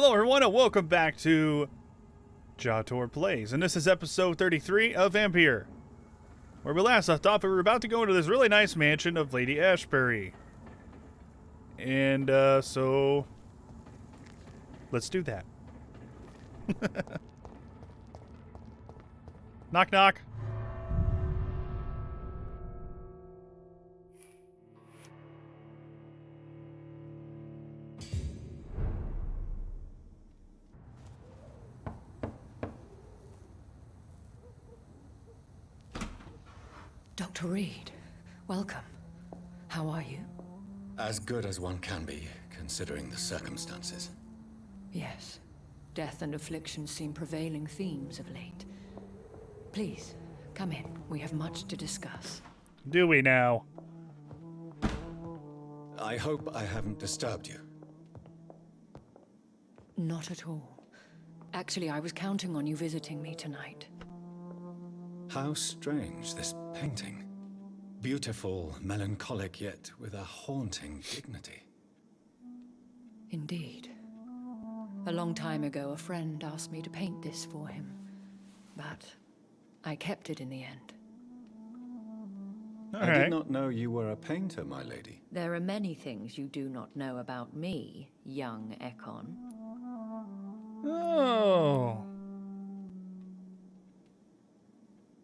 Hello everyone and welcome back to Jator Plays, and this is episode 33 of Vampyr. Where we last left off, we were about to go into this really nice mansion of Lady Ashbury. And, so... let's do that. Knock knock. Dr. Reid, welcome. How are you? As good as one can be, considering the circumstances. Yes. Death and affliction seem prevailing themes of late. Please, come in. We have much to discuss. Do we now? I hope I haven't disturbed you. Not at all. Actually, I was counting on you visiting me tonight. How strange, this painting. Beautiful, melancholic, yet with a haunting dignity. Indeed. A long time ago, a friend asked me to paint this for him. But I kept it in the end. All I right. did not know you were a painter, my lady. There are many things you do not know about me, young Ekon. Oh.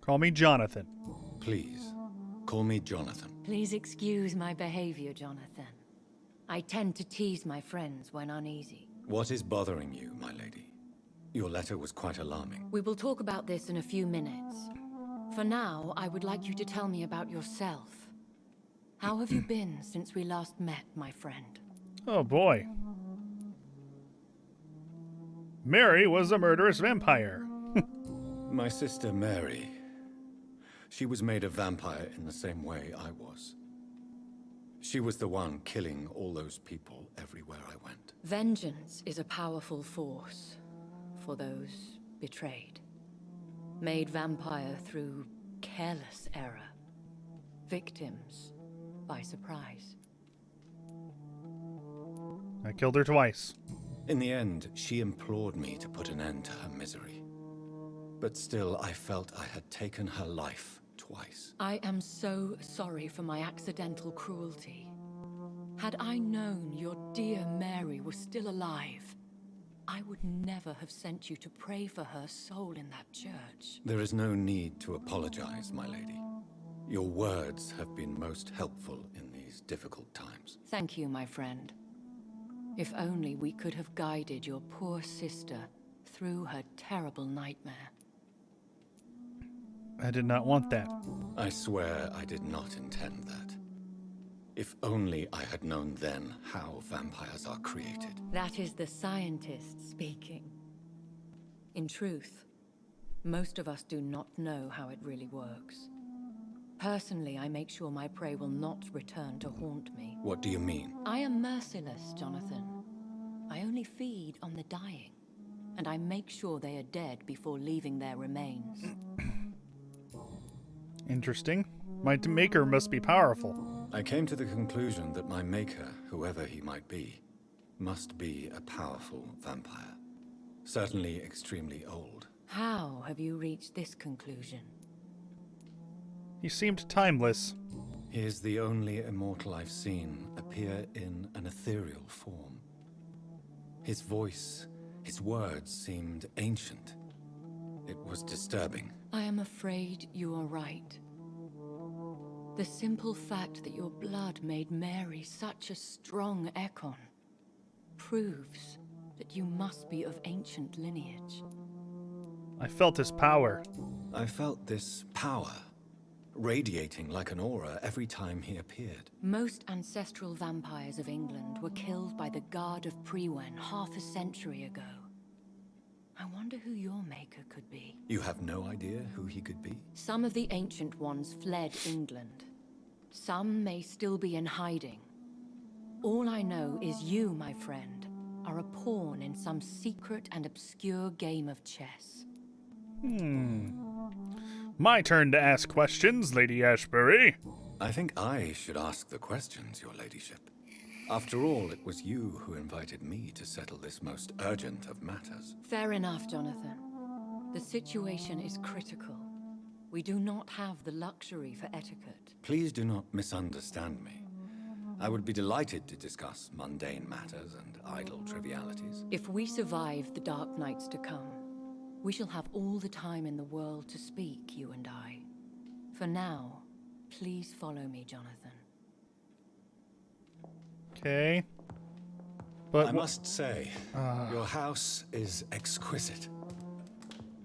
Call me Jonathan. Please, call me Jonathan. Please excuse my behavior, Jonathan. I tend to tease my friends when uneasy. What is bothering you, my lady? Your letter was quite alarming. We will talk about this in a few minutes. For now, I would like you to tell me about yourself. How have you been since we last met, my friend? Oh boy. Mary was a murderous vampire. My sister Mary. She was made a vampire in the same way I was. She was the one killing all those people everywhere I went. Vengeance is a powerful force for those betrayed. Made vampire through careless error. Victims by surprise. I killed her twice. In the end, she implored me to put an end to her misery. But still, I felt I had taken her life twice. I am so sorry for my accidental cruelty. Had I known your dear Mary was still alive, I would never have sent you to pray for her soul in that church. There is no need to apologize, my lady. Your words have been most helpful in these difficult times. Thank you, my friend. If only we could have guided your poor sister through her terrible nightmare. I did not want that. I swear I did not intend that. If only I had known then how vampires are created. That is the scientist speaking. In truth, most of us do not know how it really works. Personally, I make sure my prey will not return to haunt me. What do you mean? I am merciless, Jonathan. I only feed on the dying, and I make sure they are dead before leaving their remains. Interesting. My maker must be powerful. I came to the conclusion that my maker, whoever he might be, must be a powerful vampire. Certainly extremely old. How have you reached this conclusion? He seemed timeless. He is the only immortal I've seen appear in an ethereal form. His voice, his words seemed ancient. It was disturbing. I am afraid you are right. The simple fact that your blood made Mary such a strong Ekon proves that you must be of ancient lineage. I felt his power. I felt this power radiating like an aura every time he appeared. Most ancestral vampires of England were killed by the Guard of Prewen half a century ago. I wonder who your maker could be. You have no idea who he could be? Some of the ancient ones fled England. Some may still be in hiding. All I know is you, my friend, are a pawn in some secret and obscure game of chess. My turn to ask questions, Lady Ashbury. I think I should ask the questions, your ladyship. After all, it was you who invited me to settle this most urgent of matters. Fair enough, Jonathan. The situation is critical. We do not have the luxury for etiquette. Please do not misunderstand me. I would be delighted to discuss mundane matters and idle trivialities. If we survive the dark nights to come, we shall have all the time in the world to speak, you and I. For now, please follow me, Jonathan. Okay. But I must say, your house is exquisite.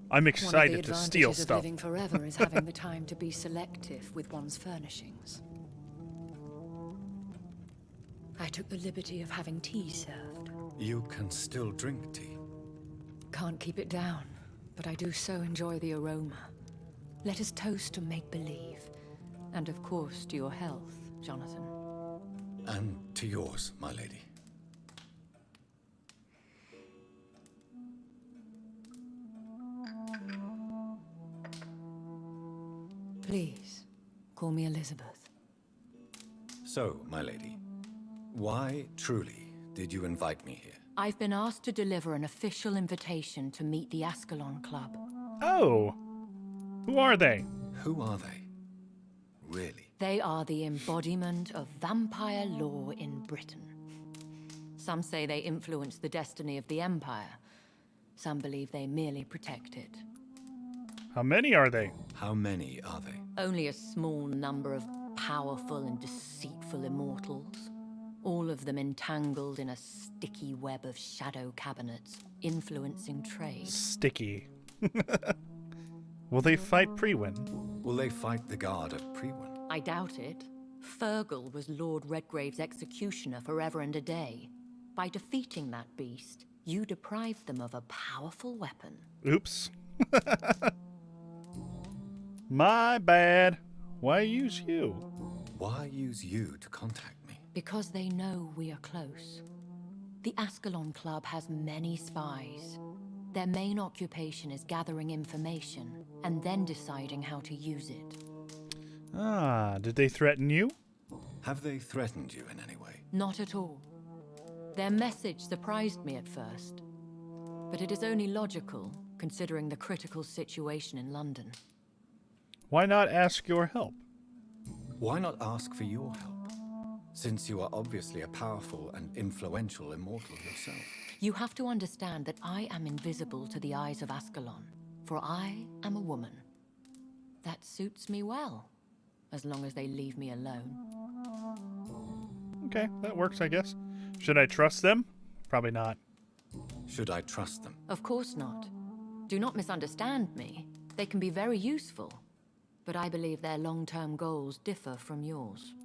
I'm One excited of the to steal advantages of stuff. living forever is having the time to be selective with one's furnishings. I took the liberty of having tea served. You can still drink tea. Can't keep it down, but I do so enjoy the aroma. Let us toast to make-believe. And of course, to your health, Jonathan. And to yours, my lady. Please, call me Elizabeth. So, my lady, why truly did you invite me here? I've been asked to deliver an official invitation to meet the Ascalon Club. Oh. Who are they? Who are they? Really? They are the embodiment of vampire law in Britain. Some say they influence the destiny of the Empire. Some believe they merely protect it. How many are they? How many are they? Only a small number of powerful and deceitful immortals. All of them entangled in a sticky web of shadow cabinets, influencing trade. Sticky. Will they fight Priwen? Will they fight the guard of Priwen? I doubt it. Fergal was Lord Redgrave's executioner forever and a day. By defeating that beast, you deprived them of a powerful weapon. Oops. My bad. Why use you? Why use you to contact me? Because they know we are close. The Ascalon Club has many spies. Their main occupation is gathering information and then deciding how to use it. Ah, did they threaten you? Have they threatened you in any way? Not at all. Their message surprised me at first. But it is only logical, considering the critical situation in London. Why not ask your help? Why not ask for your help? Since you are obviously a powerful and influential immortal yourself. You have to understand that I am invisible to the eyes of Ascalon, for I am a woman. That suits me well, as long as they leave me alone. Okay, that works, I guess. Should I trust them? Probably not. Should I trust them? Of course not. Do not misunderstand me. They can be very useful, but I believe their long-term goals differ from yours.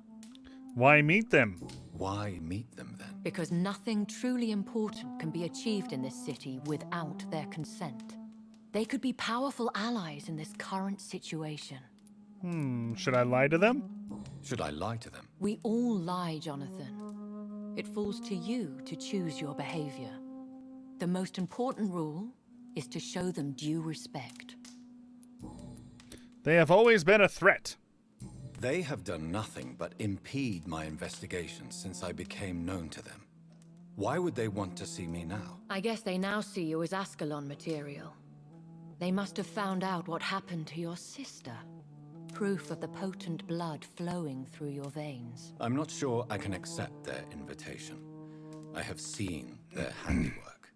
Why meet them? Why meet them then? Because nothing truly important can be achieved in this city without their consent. They could be powerful allies in this current situation. Should I lie to them? Should I lie to them? We all lie, Jonathan. It falls to you to choose your behavior. The most important rule is to show them due respect. They have always been a threat. They have done nothing but impede my investigation since I became known to them. Why would they want to see me now? I guess they now see you as Ascalon material. They must have found out what happened to your sister. Proof of the potent blood flowing through your veins. I'm not sure I can accept their invitation. I have seen their handiwork.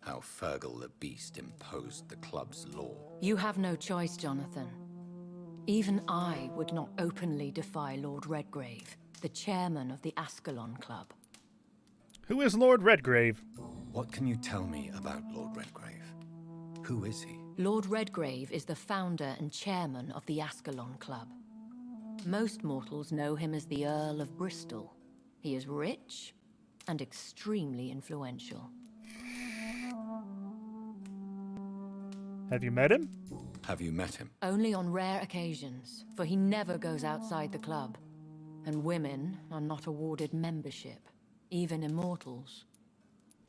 How Fergal the Beast imposed the club's law. You have no choice, Jonathan. Even I would not openly defy Lord Redgrave, the chairman of the Ascalon Club. Who is Lord Redgrave? What can you tell me about Lord Redgrave? Who is he? Lord Redgrave is the founder and chairman of the Ascalon Club. Most mortals know him as the Earl of Bristol. He is rich and extremely influential. Have you met him? Have you met him? Only on rare occasions, for he never goes outside the club. And women are not awarded membership, even immortals.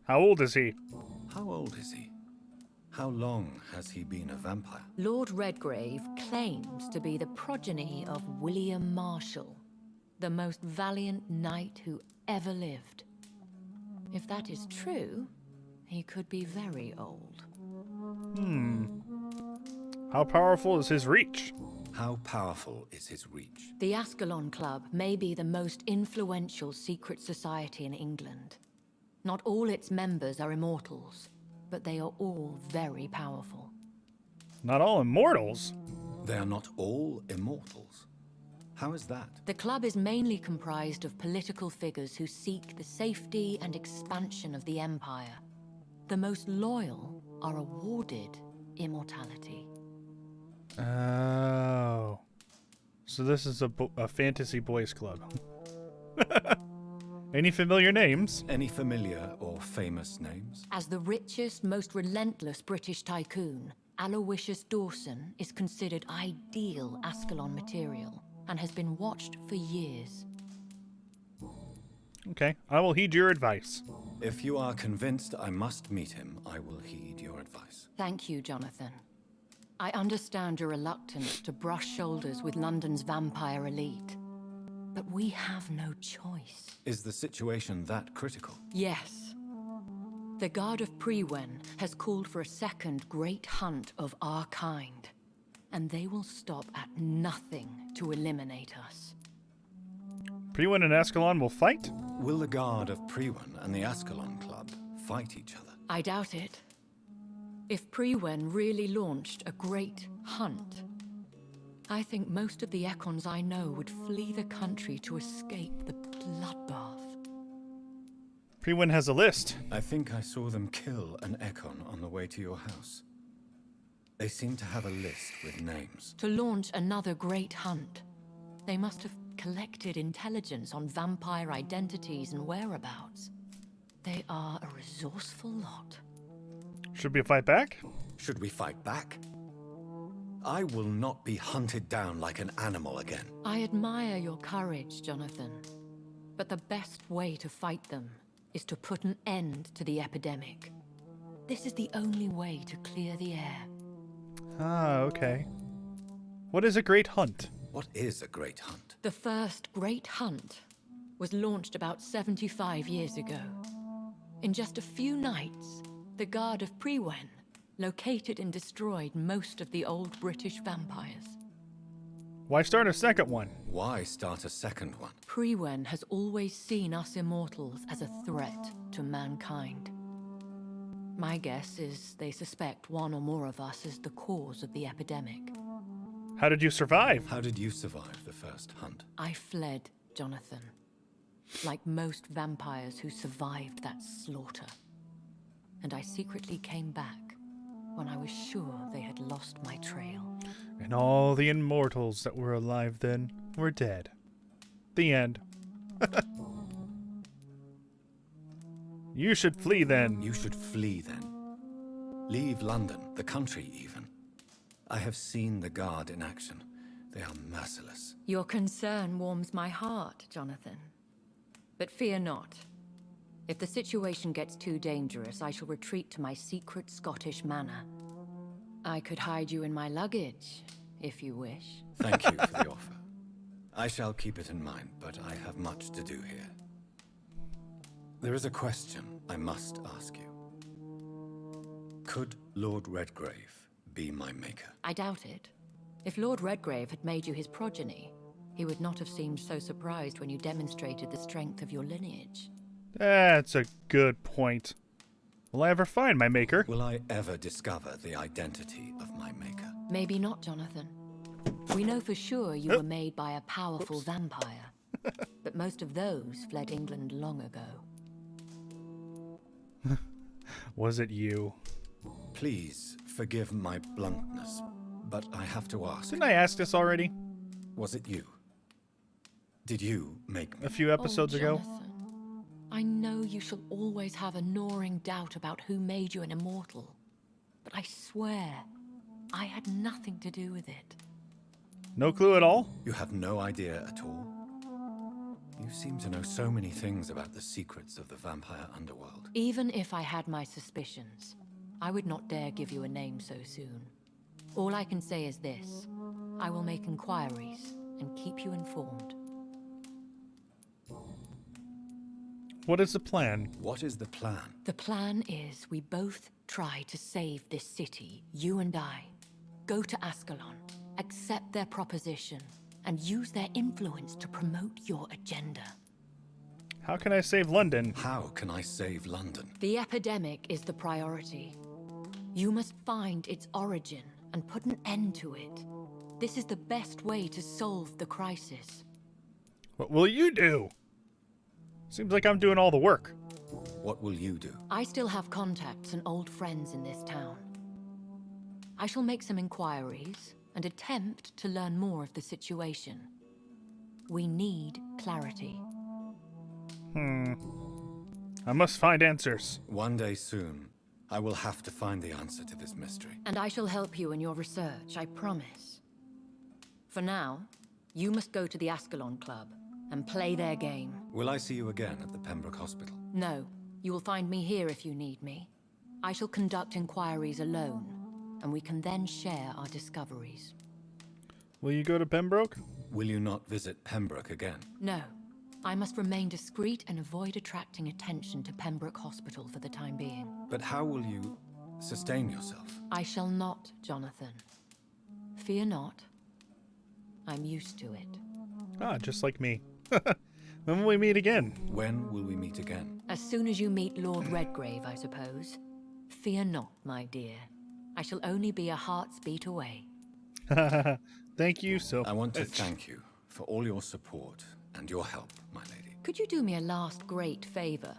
How old is he? How old is he? How long has he been a vampire? Lord Redgrave claims to be the progeny of William Marshall. the most valiant knight who ever lived. If that is true, he could be very old. How powerful is his reach? How powerful is his reach? The Ascalon Club may be the most influential secret society in England. Not all its members are immortals, but they are all very powerful. Not all immortals. They are not all immortals. How is that? The club is mainly comprised of political figures who seek the safety and expansion of the Empire. The most loyal are awarded immortality. Oh. So this is a fantasy boys club. Any familiar names? Any familiar or famous names? As the richest, most relentless British tycoon, Aloysius Dawson is considered ideal Ascalon material and has been watched for years. Okay, I will heed your advice. If you are convinced I must meet him, I will heed your advice. Thank you, Jonathan. I understand your reluctance to brush shoulders with London's vampire elite, but we have no choice. Is the situation that critical? Yes. The Guard of Prewen has called for a second great hunt of our kind, and they will stop at nothing to eliminate us. Prewen and Ascalon will fight? Will the Guard of Prewen and the Ascalon Club fight each other? I doubt it. If Prewen really launched a great hunt, I think most of the Econs I know would flee the country to escape the bloodbath. Prewen has a list. I think I saw them kill an Econ on the way to your house. They seem to have a list with names. To launch another great hunt, they must have collected intelligence on vampire identities and whereabouts. They are a resourceful lot. Should we fight back? Should we fight back? I will not be hunted down like an animal again. I admire your courage, Jonathan. But the best way to fight them is to put an end to the epidemic. This is the only way to clear the air. Ah, okay. What is a great hunt? What is a great hunt? The first great hunt was launched about 75 years ago. In just a few nights, the Guard of Prewen located and destroyed most of the old British vampires. Why start a second one? Why start a second one? Prewen has always seen us immortals as a threat to mankind. My guess is they suspect one or more of us as the cause of the epidemic. How did you survive? How did you survive the first hunt? I fled, Jonathan. Like most vampires who survived that slaughter. And I secretly came back when I was sure they had lost my trail. And all the immortals that were alive then were dead. The end. You should flee then. You should flee then. Leave London, the country even. I have seen the Guard in action. They are merciless. Your concern warms my heart, Jonathan. But fear not. If the situation gets too dangerous, I shall retreat to my secret Scottish manor. I could hide you in my luggage, if you wish. Thank you for the offer. I shall keep it in mind, but I have much to do here. There is a question I must ask you. Could Lord Redgrave be my maker? I doubt it. If Lord Redgrave had made you his progeny, he would not have seemed so surprised when you demonstrated the strength of your lineage. That's a good point. Will I ever find my maker? Will I ever discover the identity of my maker? Maybe not, Jonathan. We know for sure you were made by a powerful vampire. But most of those fled England long ago. Was it you? Please forgive my bluntness, but I have to ask. Didn't I ask this already? Was it you? Did you make me? A few episodes ago? Jonathan. I know you shall always have a gnawing doubt about who made you an immortal. But I swear, I had nothing to do with it. No clue at all? You have no idea at all? You seem to know so many things about the secrets of the vampire underworld. Even if I had my suspicions, I would not dare give you a name so soon. All I can say is this. I will make inquiries and keep you informed. What is the plan? What is the plan? The plan is we both try to save this city, you and I. Go to Ascalon, accept their proposition, and use their influence to promote your agenda. How can I save London? How can I save London? The epidemic is the priority. You must find its origin and put an end to it. This is the best way to solve the crisis. What will you do? Seems like I'm doing all the work. What will you do? I still have contacts and old friends in this town. I shall make some inquiries and attempt to learn more of the situation. We need clarity. I must find answers. One day soon, I will have to find the answer to this mystery. And I shall help you in your research, I promise. For now, you must go to the Ascalon Club and play their game. Will I see you again at the Pembroke Hospital? No, you will find me here if you need me. I shall conduct inquiries alone, and we can then share our discoveries. Will you go to Pembroke? Will you not visit Pembroke again? No, I must remain discreet and avoid attracting attention to Pembroke Hospital for the time being. But how will you sustain yourself? I shall not, Jonathan. Fear not. I'm used to it. Ah, just like me. When will we meet again? When will we meet again? As soon as you meet Lord Redgrave, I suppose. Fear not, my dear. I shall only be a heart's beat away. Thank you so much. I want to thank you for all your support and your help, my lady. Could you do me a last great favor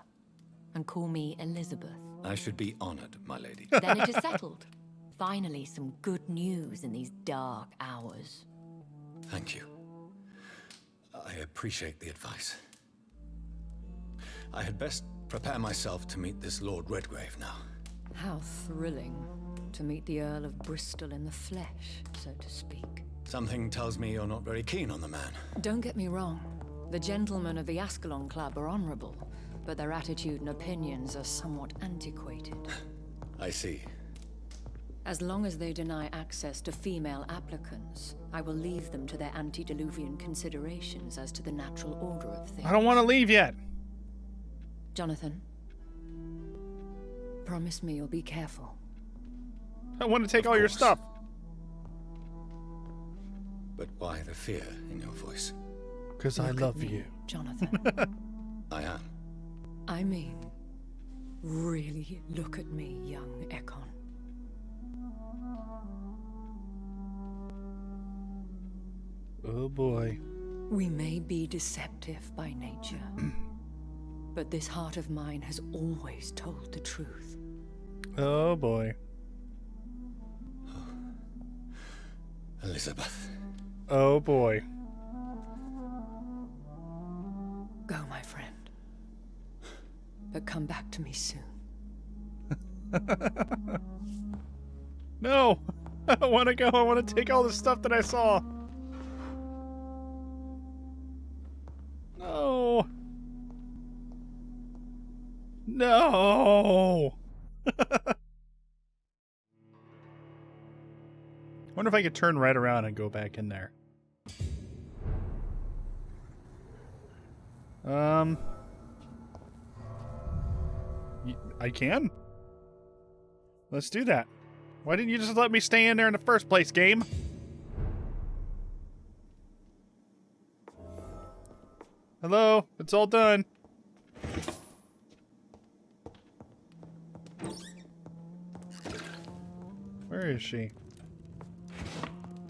and call me Elizabeth? I should be honored, my lady. Then it is settled. Finally, some good news in these dark hours. Thank you. I appreciate the advice. I had best prepare myself to meet this Lord Redgrave now. How thrilling to meet the Earl of Bristol in the flesh, so to speak. Something tells me you're not very keen on the man. Don't get me wrong. The gentlemen of the Ascalon Club are honorable, but their attitude and opinions are somewhat antiquated. I see. As long as they deny access to female applicants, I will leave them to their antediluvian considerations as to the natural order of things. I don't want to leave yet. Jonathan, promise me you'll be careful. I want to take Of all your course. stuff. But why the fear in your voice? Because I Look love at me, you. Jonathan. I am. I mean, really look at me, young Ekon. Oh boy. We may be deceptive by nature, but this heart of mine has always told the truth. Oh boy. Elizabeth. Oh boy. Go, my friend. But come back to me soon. No! I don't want to go. I want to take all the stuff that I saw. No. No. Wonder if I could turn right around and go back in there. I can? Let's do that. Why didn't you just let me stay in there in the first place, game? Hello? It's all done. Where is she?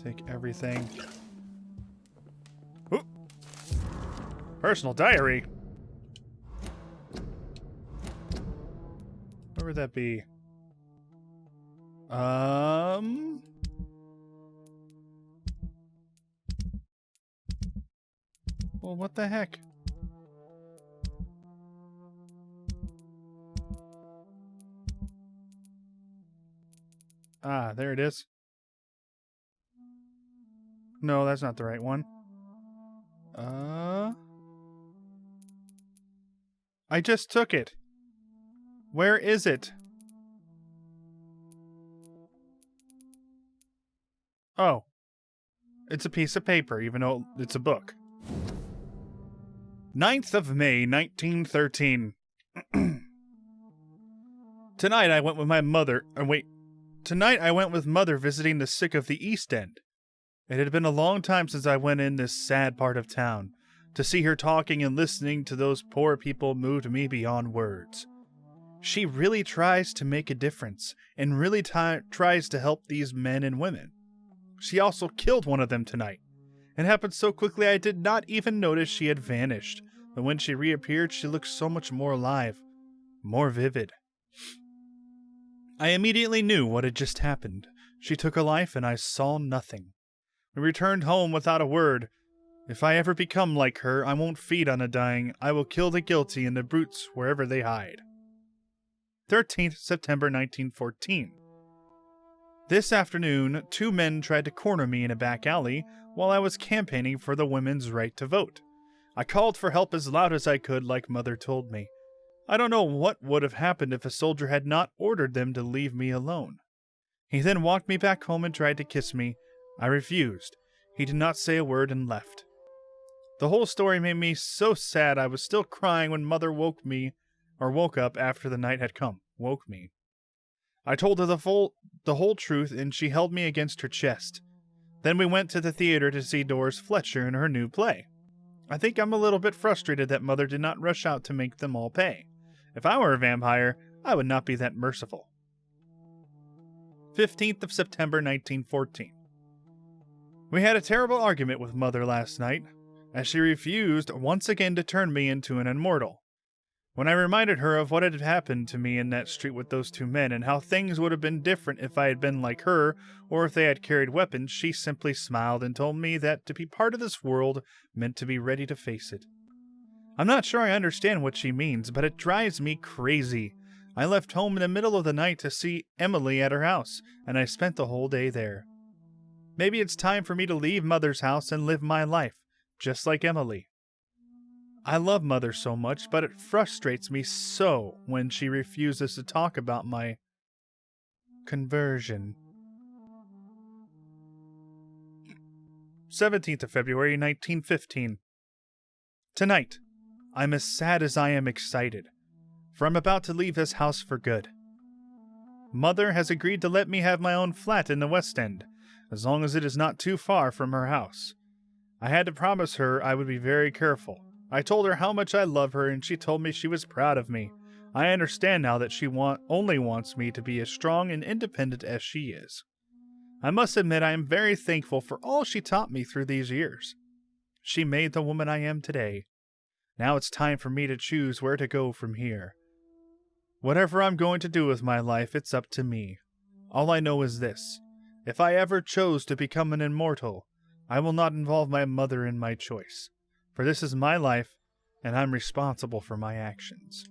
Take everything. Ooh. Personal diary. Where would that be? Well, what the heck? Ah, there it is. No, that's not the right one. I just took it. Where is it? Oh. It's a piece of paper, even though it's a book. 9th of May, 1913. Tonight I went with Mother visiting the sick of the East End. It had been a long time since I went in this sad part of town. To see her talking and listening to those poor people moved me beyond words. She really tries to make a difference, and really tries to help these men and women. She also killed one of them tonight. It happened so quickly I did not even notice she had vanished, but when she reappeared she looked so much more alive, more vivid. I immediately knew what had just happened. She took a life and I saw nothing. We returned home without a word. If I ever become like her, I won't feed on the dying. I will kill the guilty and the brutes wherever they hide. 13th September 1914. This afternoon, 2 men tried to corner me in a back alley while I was campaigning for the women's right to vote. I called for help as loud as I could, like Mother told me. I don't know what would have happened if a soldier had not ordered them to leave me alone. He then walked me back home and tried to kiss me. I refused. He did not say a word and left. The whole story made me so sad I was still crying when Mother woke up after the night had come. Woke me. I told her the whole truth and she held me against her chest. Then we went to the theater to see Doris Fletcher in her new play. I think I'm a little bit frustrated that Mother did not rush out to make them all pay. If I were a vampire, I would not be that merciful. 15th of September 1914. We had a terrible argument with Mother last night, as she refused once again to turn me into an immortal. When I reminded her of what had happened to me in that street with those 2 men and how things would have been different if I had been like her or if they had carried weapons, she simply smiled and told me that to be part of this world meant to be ready to face it. I'm not sure I understand what she means, but it drives me crazy. I left home in the middle of the night to see Emily at her house, and I spent the whole day there. Maybe it's time for me to leave Mother's house and live my life, just like Emily. I love Mother so much, but it frustrates me so when she refuses to talk about my conversion. 17th of February, 1915. Tonight, I'm as sad as I am excited, for I'm about to leave this house for good. Mother has agreed to let me have my own flat in the West End, as long as it is not too far from her house. I had to promise her I would be very careful. I told her how much I love her, and she told me she was proud of me. I understand now that she only wants me to be as strong and independent as she is. I must admit I am very thankful for all she taught me through these years. She made the woman I am today. Now it's time for me to choose where to go from here. Whatever I'm going to do with my life, it's up to me. All I know is this. If I ever chose to become an immortal, I will not involve my mother in my choice. For this is my life, and I'm responsible for my actions.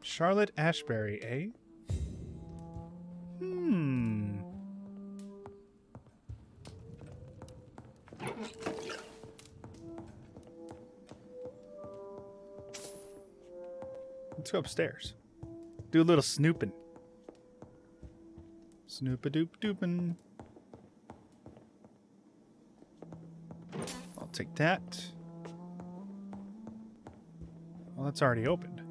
Charlotte Ashbury, eh? Let's go upstairs. Do a little snooping. Snoop-a-doop-doopin'. I'll take that. Well, that's already opened.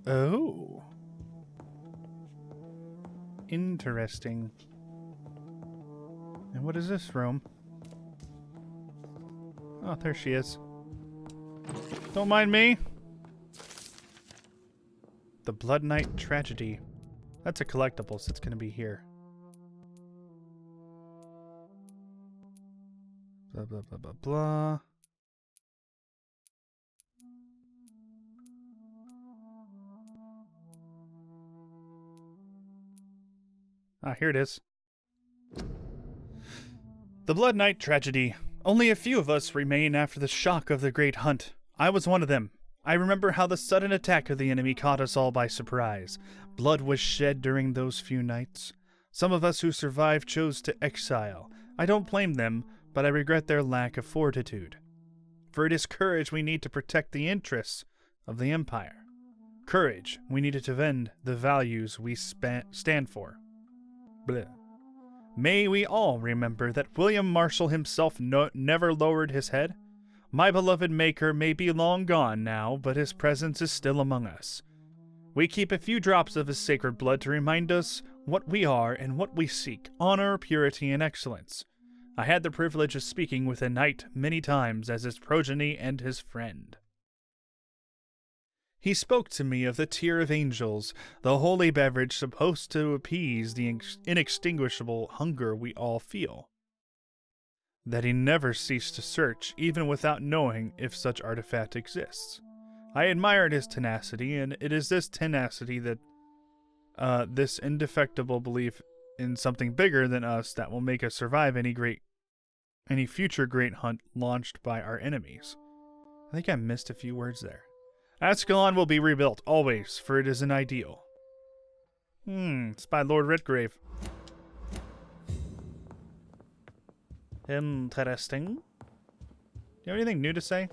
Oh. Interesting. And what is this room? Oh, there she is. Don't mind me. The Blood Night Tragedy. That's a collectible, so it's going to be here. Blah, blah, blah, blah, blah. Ah, here it is. The Blood Night Tragedy. Only a few of us remain after the shock of the Great Hunt. I was one of them. I remember how the sudden attack of the enemy caught us all by surprise. Blood was shed during those few nights. Some of us who survived chose to exile. I don't blame them, but I regret their lack of fortitude. For it is courage we need to protect the interests of the Empire. Courage we needed to defend the values we stand for. Blah. May we all remember that William Marshall himself never lowered his head. My beloved Maker may be long gone now, but his presence is still among us. We keep a few drops of his sacred blood to remind us what we are and what we seek, honor, purity, and excellence. I had the privilege of speaking with a knight many times as his progeny and his friend. He spoke to me of the tear of angels, the holy beverage supposed to appease the inextinguishable hunger we all feel. That he never ceased to search, even without knowing if such artifact exists. I admired his tenacity, and it is this tenacity that, this indefectible belief in something bigger than us that will make us survive any future great hunt launched by our enemies. I think I missed a few words there. Ascalon will be rebuilt, always, for it is an ideal. It's by Lord Redgrave. Interesting. Do you have anything new to say?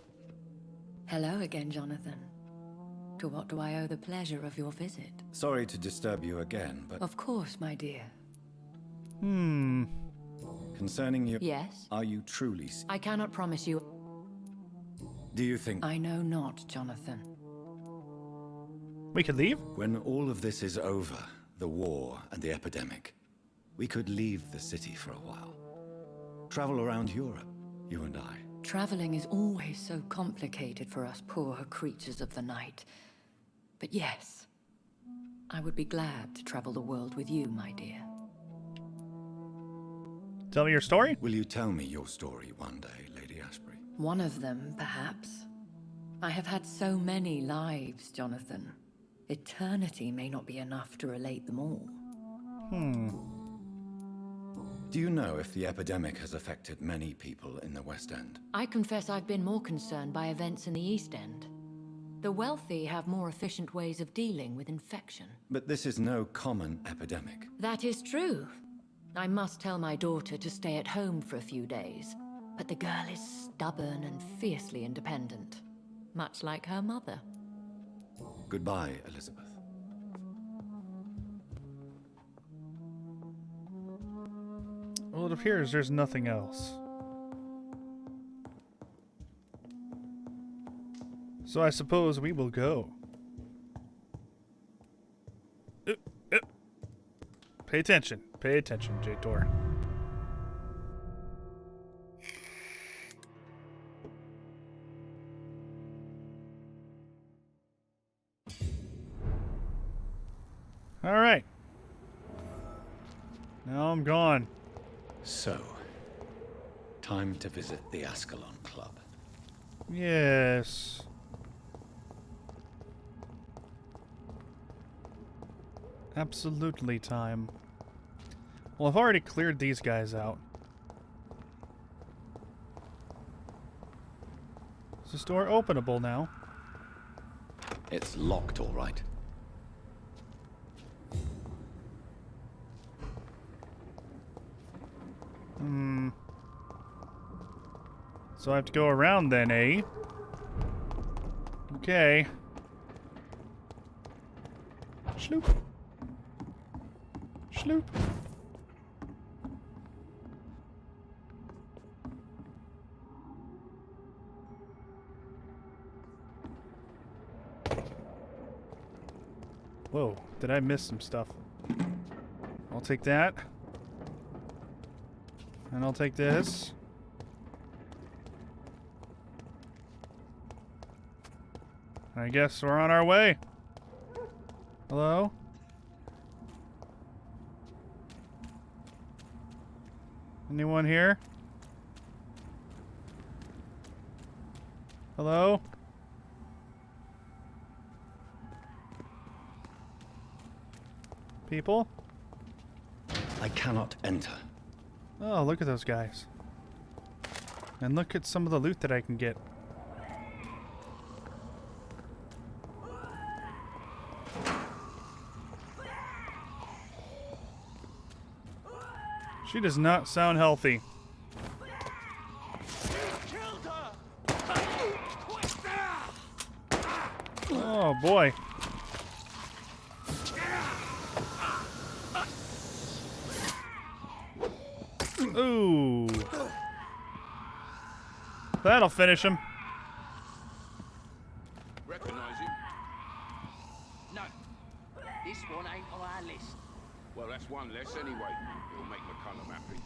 Hello again, Jonathan. To what do I owe the pleasure of your visit? Sorry to disturb you again, but Of course, my dear. concerning you... Yes? Are you truly... I cannot promise you. Do you think... I know not, Jonathan. We could leave? When all of this is over, the war and the epidemic, we could leave the city for a while. Travel around Europe, you and I. Traveling is always so complicated for us poor creatures of the night. But yes, I would be glad to travel the world with you, my dear. Tell me your story? Will you tell me your story one day, Lady Ashbury? One of them, perhaps. I have had so many lives, Jonathan. Eternity may not be enough to relate them all. Do you know if the epidemic has affected many people in the West End? I confess I've been more concerned by events in the East End. The wealthy have more efficient ways of dealing with infection. But this is no common epidemic. That is true. I must tell my daughter to stay at home for a few days, but the girl is stubborn and fiercely independent, much like her mother. Goodbye, Elizabeth. Well, it appears there's nothing else. So I suppose we will go. Pay attention, J-Tor. All right. Now I'm gone. So, time to visit the Ascalon Club. Yes. Absolutely time. Well, I've already cleared these guys out. Is this door openable now? It's locked, all right. So I have to go around then, eh? Okay. Schloop. Schloop. Whoa, did I miss some stuff? I'll take that. And I'll take this. I guess we're on our way. Hello? Anyone here? Hello? People? I cannot enter. Oh, look at those guys. And look at some of the loot that I can get. She does not sound healthy. Oh boy. Ooh. That'll finish him. Recognize him? No, this one ain't on our list. Well, that's one less anyway. It'll make McCullum happy.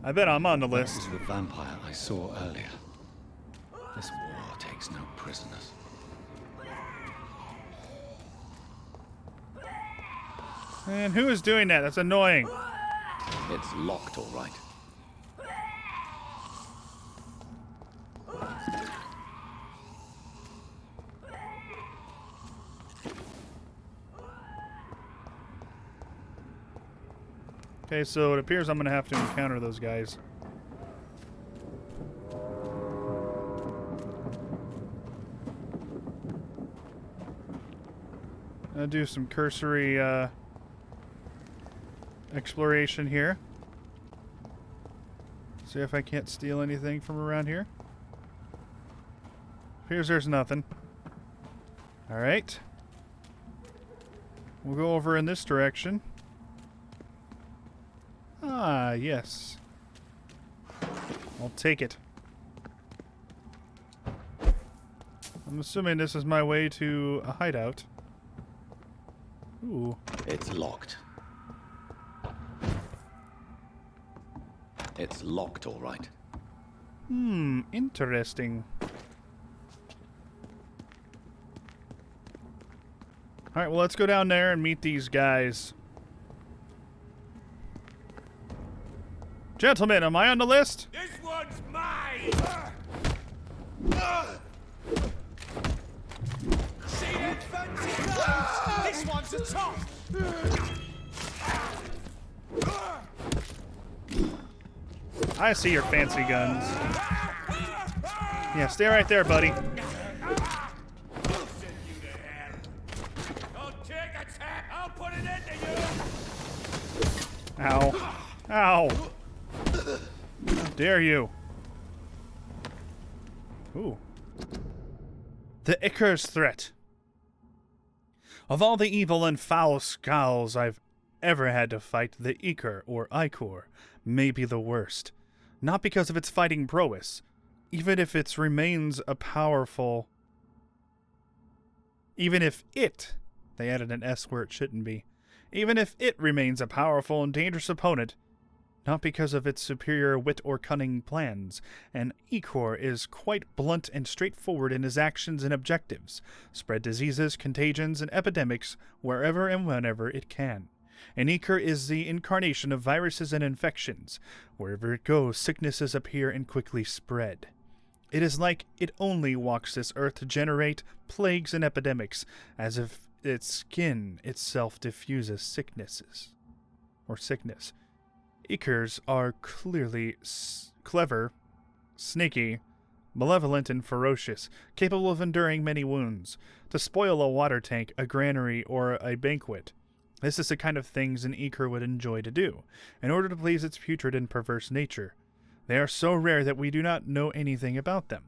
I bet I'm on the That list. was the vampire I saw earlier. This war takes no prisoners. And who is doing that? That's annoying. It's locked, all right. Okay, so it appears I'm going to have to encounter those guys. I'll do some cursory exploration here. See if I can't steal anything from around here. Appears there's nothing. Alright. We'll go over in this direction. Ah, yes. I'll take it. I'm assuming this is my way to a hideout. Ooh. It's locked. It's locked, all right. Interesting. Alright, well, let's go down there and meet these guys. Gentlemen, am I on the list? This one's mine! See that fancy guns? This one's a top! I see your fancy guns. Yeah, stay right there, buddy. I'll take a tap! I'll put it into you! Ow. Ow. How dare you? Ooh. The Icar's threat. Of all the evil and foul skulls I've ever had to fight, the Icar, or Icor, may be the worst. Not because of its fighting prowess, even if it remains a powerful... Even if it... They added an S where it shouldn't be. Even if it remains a powerful and dangerous opponent, not because of its superior wit or cunning plans. An Icor is quite blunt and straightforward in his actions and objectives. Spread diseases, contagions, and epidemics wherever and whenever it can. An Icor is the incarnation of viruses and infections. Wherever it goes, sicknesses appear and quickly spread. It is like it only walks this earth to generate plagues and epidemics, as if its skin itself diffuses sicknesses. Or sickness. Icors are clearly clever, sneaky, malevolent, and ferocious, capable of enduring many wounds. To spoil a water tank, a granary, or a banquet. This is the kind of things an Icor would enjoy to do, in order to please its putrid and perverse nature. They are so rare that we do not know anything about them.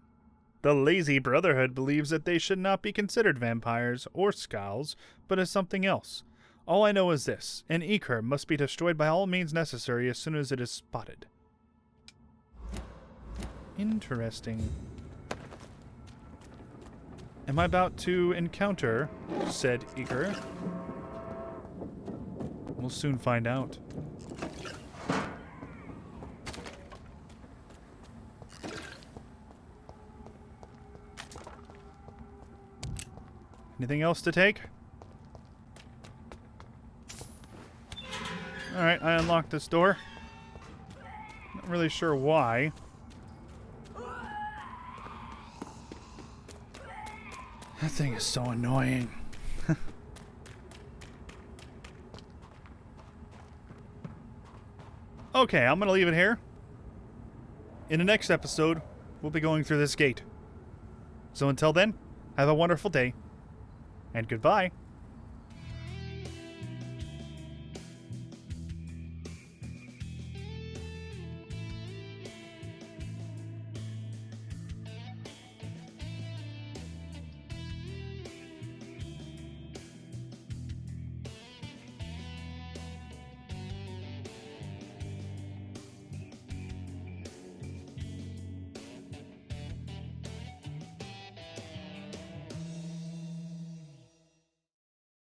The Lazy Brotherhood believes that they should not be considered vampires or skulls, but as something else. All I know is this: an Icor must be destroyed by all means necessary as soon as it is spotted. Interesting. Am I about to encounter said Icor? We'll soon find out. Anything else to take? Alright, I unlocked this door. Not really sure why. That thing is so annoying. Okay, I'm going to leave it here. In the next episode, we'll be going through this gate. So until then, have a wonderful day, and goodbye.